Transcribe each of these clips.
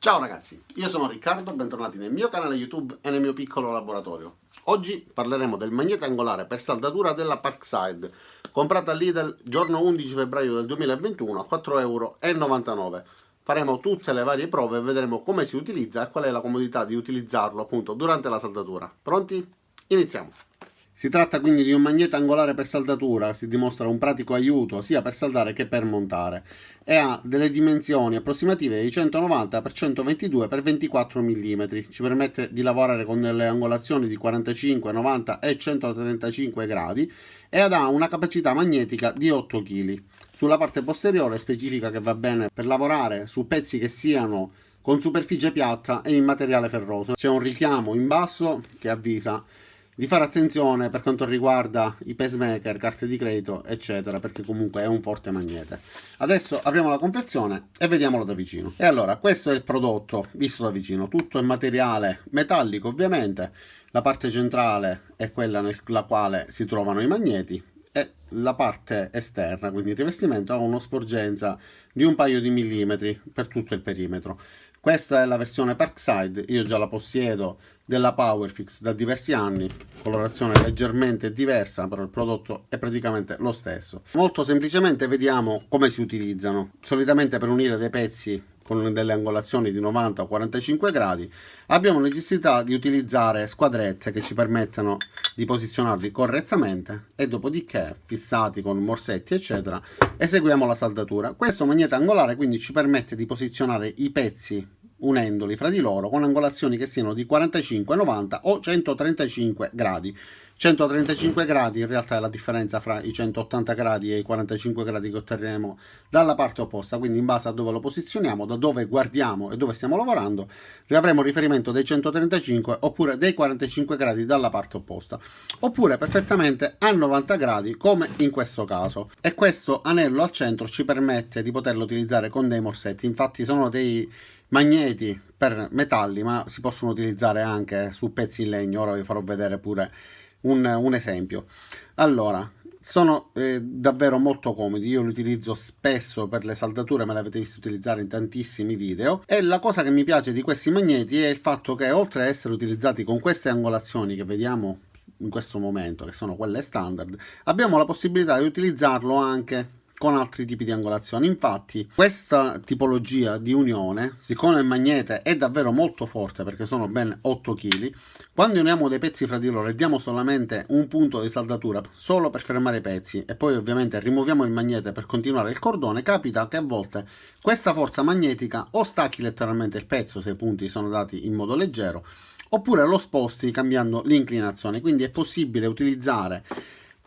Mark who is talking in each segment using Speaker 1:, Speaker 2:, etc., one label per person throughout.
Speaker 1: Ciao ragazzi, io sono Riccardo, bentornati nel mio canale YouTube e nel mio piccolo laboratorio. Oggi parleremo del magnete angolare per saldatura della Parkside, comprata a Lidl giorno 11 febbraio del 2021 a 4,99 €. Faremo tutte le varie prove e vedremo come si utilizza e qual è la comodità di utilizzarlo appunto durante la saldatura. Pronti? Iniziamo! Si tratta quindi di un magnete angolare per saldatura, si dimostra un pratico aiuto sia per saldare che per montare e ha delle dimensioni approssimative di 190 x 122 x 24 mm. Ci permette di lavorare con delle angolazioni di 45, 90 e 135 gradi e ha una capacità magnetica di 8 kg. Sulla parte posteriore specifica che va bene per lavorare su pezzi che siano con superficie piatta e in materiale ferroso. C'è un richiamo in basso che avvisa di fare attenzione per quanto riguarda i pacemaker, carte di credito, eccetera, perché comunque è un forte magnete. Adesso apriamo la confezione e vediamolo da vicino. E allora, questo è il prodotto visto da vicino. Tutto è materiale metallico, ovviamente. La parte centrale è quella nella quale si trovano i magneti e la parte esterna, quindi il rivestimento, ha una sporgenza di un paio di millimetri per tutto il perimetro. Questa è la versione Parkside, io già la possiedo, della Powerfix da diversi anni, colorazione leggermente diversa, però il prodotto è praticamente lo stesso. Molto semplicemente vediamo come si utilizzano. Solitamente per unire dei pezzi con delle angolazioni di 90 o 45 gradi abbiamo necessità di utilizzare squadrette che ci permettano di posizionarli correttamente e dopodiché, fissati con morsetti eccetera, eseguiamo la saldatura. Questo magnete angolare quindi ci permette di posizionare i pezzi unendoli fra di loro con angolazioni che siano di 45, 90 o 135 gradi. 135 gradi in realtà è la differenza fra i 180 gradi e i 45 gradi che otterremo dalla parte opposta, quindi in base a dove lo posizioniamo, da dove guardiamo e dove stiamo lavorando, avremo riferimento dei 135 oppure dei 45 gradi dalla parte opposta, oppure perfettamente a 90 gradi come in questo caso. E questo anello al centro ci permette di poterlo utilizzare con dei morsetti. Infatti sono dei magneti per metalli, ma si possono utilizzare anche su pezzi in legno. Ora vi farò vedere pure un esempio. Allora, sono davvero molto comodi, io li utilizzo spesso per le saldature, me le avete visto utilizzare in tantissimi video, e la cosa che mi piace di questi magneti è il fatto che oltre a essere utilizzati con queste angolazioni che vediamo in questo momento, che sono quelle standard, abbiamo la possibilità di utilizzarlo anche con altri tipi di angolazioni. Infatti questa tipologia di unione, siccome il magnete è davvero molto forte perché sono ben 8 kg, quando uniamo dei pezzi fra di loro e diamo solamente un punto di saldatura solo per fermare i pezzi e poi ovviamente rimuoviamo il magnete per continuare il cordone, capita che a volte questa forza magnetica o stacchi letteralmente il pezzo se i punti sono dati in modo leggero, oppure lo sposti cambiando l'inclinazione. Quindi è possibile utilizzare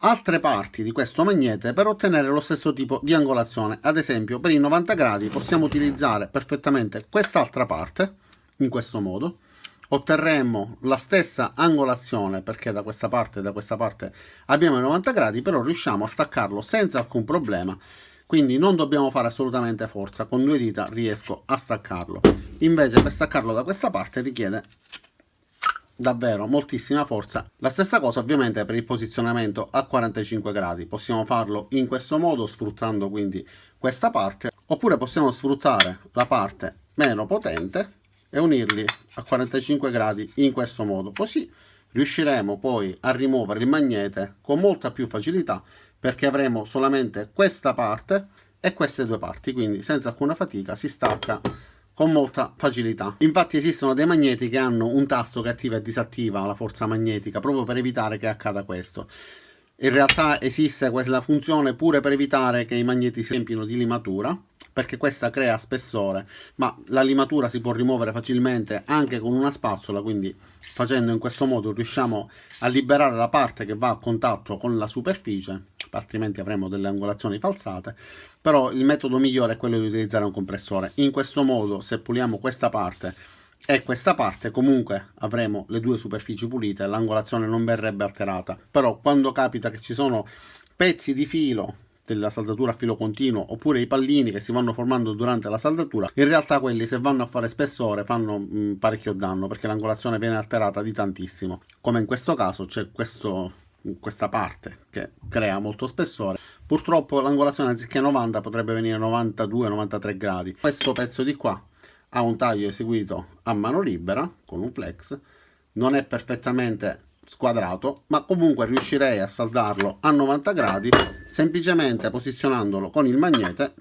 Speaker 1: altre parti di questo magnete per ottenere lo stesso tipo di angolazione. Ad esempio, per i 90 gradi possiamo utilizzare perfettamente quest'altra parte in questo modo, otterremo la stessa angolazione perché da questa parte e da questa parte abbiamo i 90 gradi, però riusciamo a staccarlo senza alcun problema, quindi non dobbiamo fare assolutamente forza, con due dita riesco a staccarlo. Invece per staccarlo da questa parte richiede davvero moltissima forza. La stessa cosa ovviamente per il posizionamento a 45 gradi, possiamo farlo in questo modo sfruttando quindi questa parte, oppure possiamo sfruttare la parte meno potente e unirli a 45 gradi in questo modo, così riusciremo poi a rimuovere il magnete con molta più facilità perché avremo solamente questa parte e queste due parti, quindi senza alcuna fatica si stacca con molta facilità. Infatti esistono dei magneti che hanno un tasto che attiva e disattiva la forza magnetica proprio per evitare che accada questo. In realtà esiste quella funzione pure per evitare che i magneti si riempino di limatura, perché questa crea spessore, ma la limatura si può rimuovere facilmente anche con una spazzola, quindi facendo in questo modo riusciamo a liberare la parte che va a contatto con la superficie, altrimenti avremo delle angolazioni falsate. Però il metodo migliore è quello di utilizzare un compressore. In questo modo, se puliamo questa parte e questa parte, comunque avremo le due superfici pulite, l'angolazione non verrebbe alterata. Però quando capita che ci sono pezzi di filo della saldatura a filo continuo oppure i pallini che si vanno formando durante la saldatura, in realtà quelli, se vanno a fare spessore, fanno parecchio danno perché l'angolazione viene alterata di tantissimo. Come in questo caso c'è questa parte che crea molto spessore. Purtroppo l'angolazione anziché 90 potrebbe venire 92-93 gradi. Questo pezzo di qua ha un taglio eseguito a mano libera con un flex, non è perfettamente squadrato, ma comunque riuscirei a saldarlo a 90 gradi semplicemente posizionandolo con il magnete,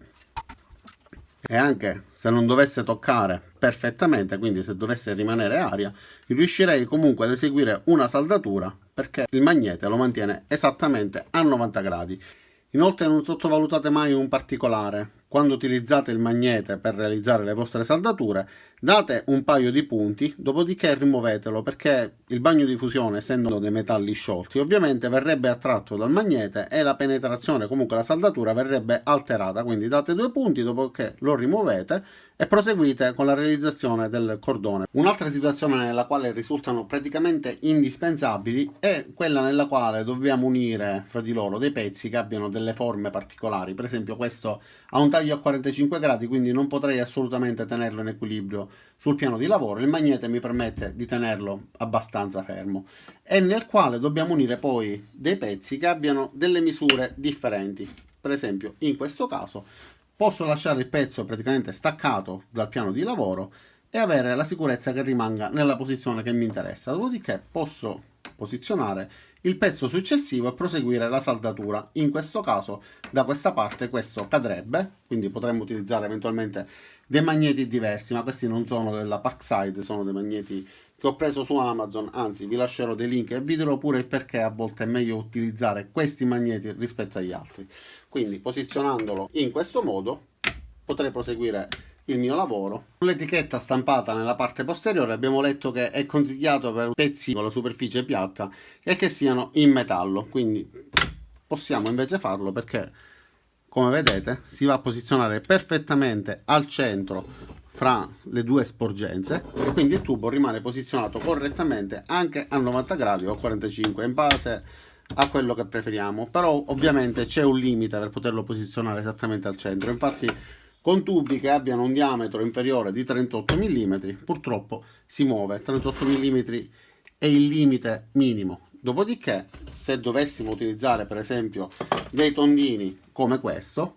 Speaker 1: e anche se non dovesse toccare perfettamente, quindi se dovesse rimanere aria, riuscirei comunque ad eseguire una saldatura perché il magnete lo mantiene esattamente a 90 gradi. Inoltre non sottovalutate mai un particolare: quando utilizzate il magnete per realizzare le vostre saldature, date un paio di punti, dopodiché rimuovetelo, perché il bagno di fusione, essendo dei metalli sciolti, ovviamente verrebbe attratto dal magnete e la penetrazione, comunque la saldatura, verrebbe alterata. Quindi date 2 punti, dopodiché lo rimuovete e proseguite con la realizzazione del cordone. Un'altra situazione nella quale risultano praticamente indispensabili è quella nella quale dobbiamo unire fra di loro dei pezzi che abbiano delle forme particolari. Per esempio questo ha un taglio a 45 gradi, quindi non potrei assolutamente tenerlo in equilibrio sul piano di lavoro. Il magnete mi permette di tenerlo abbastanza fermo, e nel quale dobbiamo unire poi dei pezzi che abbiano delle misure differenti. Per esempio in questo caso posso lasciare il pezzo praticamente staccato dal piano di lavoro e avere la sicurezza che rimanga nella posizione che mi interessa. Dopodiché posso posizionare il pezzo successivo e proseguire la saldatura. In questo caso da questa parte questo cadrebbe, quindi potremmo utilizzare eventualmente dei magneti diversi, ma questi non sono della Parkside, sono dei magneti che ho preso su Amazon. Anzi, vi lascerò dei link e vi dirò pure il perché a volte è meglio utilizzare questi magneti rispetto agli altri. Quindi posizionandolo in questo modo potrei proseguire il mio lavoro. Sull'etichetta stampata nella parte posteriore abbiamo letto che è consigliato per pezzi con la superficie piatta e che siano in metallo, quindi possiamo invece farlo perché, come vedete, si va a posizionare perfettamente al centro fra le due sporgenze e quindi il tubo rimane posizionato correttamente anche a 90 gradi o 45 in base a quello che preferiamo. Però ovviamente c'è un limite per poterlo posizionare esattamente al centro. Infatti con tubi che abbiano un diametro inferiore di 38 mm purtroppo si muove. 38 mm è il limite minimo. Dopodiché, se dovessimo utilizzare per esempio dei tondini come questo,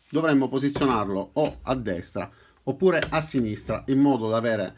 Speaker 1: dovremmo posizionarlo o a destra oppure a sinistra in modo da avere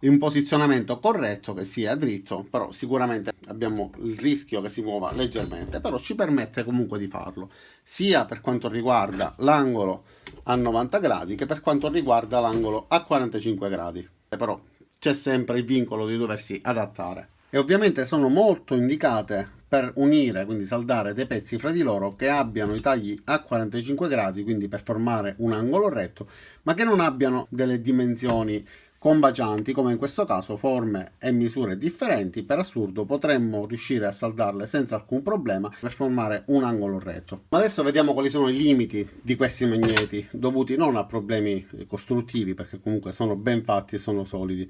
Speaker 1: un posizionamento corretto, che sia dritto, però sicuramente abbiamo il rischio che si muova leggermente, però ci permette comunque di farlo, sia per quanto riguarda l'angolo a 90 gradi che per quanto riguarda l'angolo a 45 gradi. Però c'è sempre il vincolo di doversi adattare. E ovviamente sono molto indicate per unire, quindi saldare dei pezzi fra di loro che abbiano i tagli a 45 gradi, quindi per formare un angolo retto, ma che non abbiano delle dimensioni combacianti, come in questo caso forme e misure differenti. Per assurdo potremmo riuscire a saldarle senza alcun problema per formare un angolo retto. Ma adesso vediamo quali sono i limiti di questi magneti, dovuti non a problemi costruttivi, perché comunque sono ben fatti e sono solidi,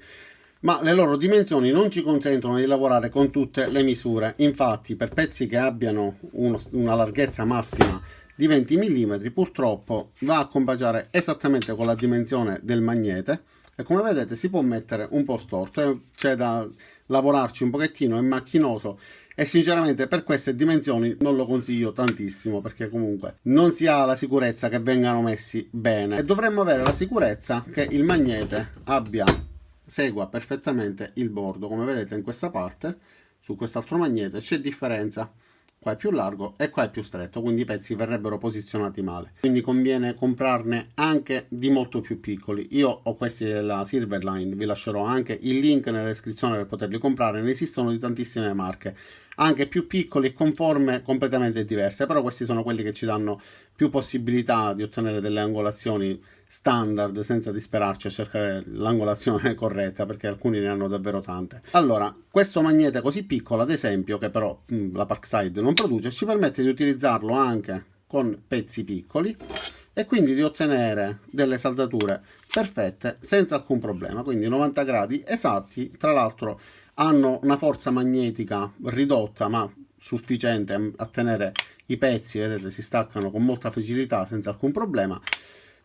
Speaker 1: ma le loro dimensioni non ci consentono di lavorare con tutte le misure. Infatti per pezzi che abbiano una larghezza massima di 20 mm purtroppo va a combaciare esattamente con la dimensione del magnete e, come vedete, si può mettere un po' storto e c'è da lavorarci un pochettino, è macchinoso, e sinceramente per queste dimensioni non lo consiglio tantissimo, perché comunque non si ha la sicurezza che vengano messi bene e dovremmo avere la sicurezza che il magnete segua perfettamente il bordo. Come vedete in questa parte, su quest'altro magnete c'è differenza, qua è più largo e qua è più stretto, quindi i pezzi verrebbero posizionati male, quindi conviene comprarne anche di molto più piccoli. Io ho questi della Silverline, vi lascerò anche il link nella descrizione per poterli comprare. Ne esistono di tantissime marche, anche più piccoli e con forme completamente diverse, però questi sono quelli che ci danno più possibilità di ottenere delle angolazioni standard senza disperarci a cercare l'angolazione corretta, perché alcuni ne hanno davvero tante. Allora, questo magnete così piccolo, ad esempio, che però la Parkside non produce, ci permette di utilizzarlo anche con pezzi piccoli e quindi di ottenere delle saldature perfette senza alcun problema. Quindi 90 gradi esatti, tra l'altro hanno una forza magnetica ridotta ma sufficiente a tenere i pezzi, vedete, si staccano con molta facilità senza alcun problema,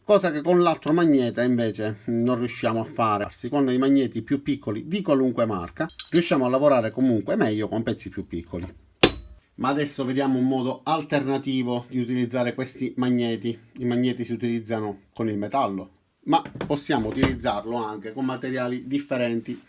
Speaker 1: cosa che con l'altro magnete invece non riusciamo a fare. Con i magneti più piccoli di qualunque marca riusciamo a lavorare comunque meglio con pezzi più piccoli. Ma adesso vediamo un modo alternativo di utilizzare questi magneti. I magneti si utilizzano con il metallo, ma possiamo utilizzarlo anche con materiali differenti,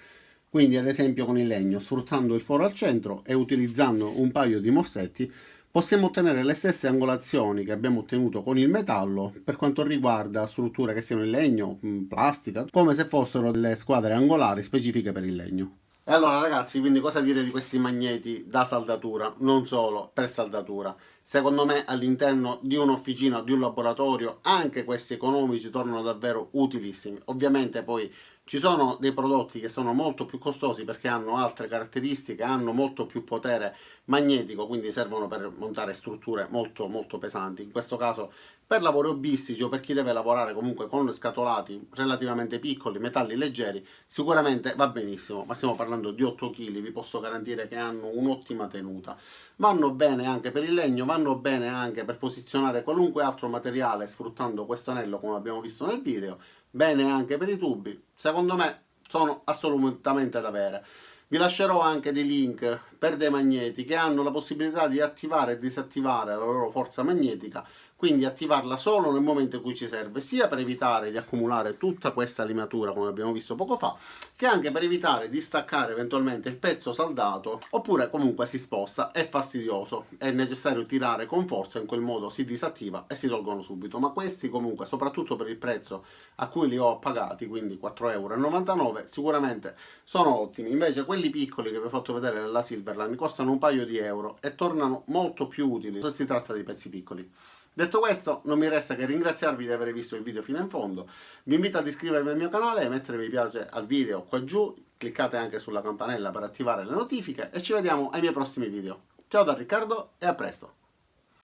Speaker 1: quindi ad esempio con il legno, sfruttando il foro al centro e utilizzando un paio di morsetti possiamo ottenere le stesse angolazioni che abbiamo ottenuto con il metallo per quanto riguarda strutture che siano in legno, plastica, come se fossero delle squadre angolari specifiche per il legno. E allora ragazzi, quindi cosa dire di questi magneti da saldatura? Non solo per saldatura. Secondo me all'interno di un'officina, di un laboratorio, anche questi economici tornano davvero utilissimi. Ovviamente poi ci sono dei prodotti che sono molto più costosi perché hanno altre caratteristiche, hanno molto più potere magnetico, quindi servono per montare strutture molto molto pesanti. In questo caso per lavori hobbistici o per chi deve lavorare comunque con scatolati relativamente piccoli, metalli leggeri, sicuramente va benissimo, ma stiamo parlando di 8 kg, vi posso garantire che hanno un'ottima tenuta. Vanno bene anche per il legno, vanno bene anche per posizionare qualunque altro materiale sfruttando questo anello come abbiamo visto nel video, bene anche per i tubi, secondo me sono assolutamente da avere. Vi lascerò anche dei link per dei magneti che hanno la possibilità di attivare e disattivare la loro forza magnetica, quindi attivarla solo nel momento in cui ci serve, sia per evitare di accumulare tutta questa limatura come abbiamo visto poco fa, che anche per evitare di staccare eventualmente il pezzo saldato, oppure comunque si sposta, è fastidioso, è necessario tirare con forza, in quel modo si disattiva e si tolgono subito, ma questi comunque, soprattutto per il prezzo a cui li ho pagati, quindi 4,99 €, sicuramente sono ottimi. Invece quelli piccoli che vi ho fatto vedere nella Silverline costano un paio di euro e tornano molto più utili se si tratta di pezzi piccoli. Detto questo, non mi resta che ringraziarvi di aver visto il video fino in fondo. Vi invito ad iscrivervi al mio canale e mettere mi piace al video qua giù. Cliccate anche sulla campanella per attivare le notifiche e ci vediamo ai miei prossimi video. Ciao da Riccardo e a presto!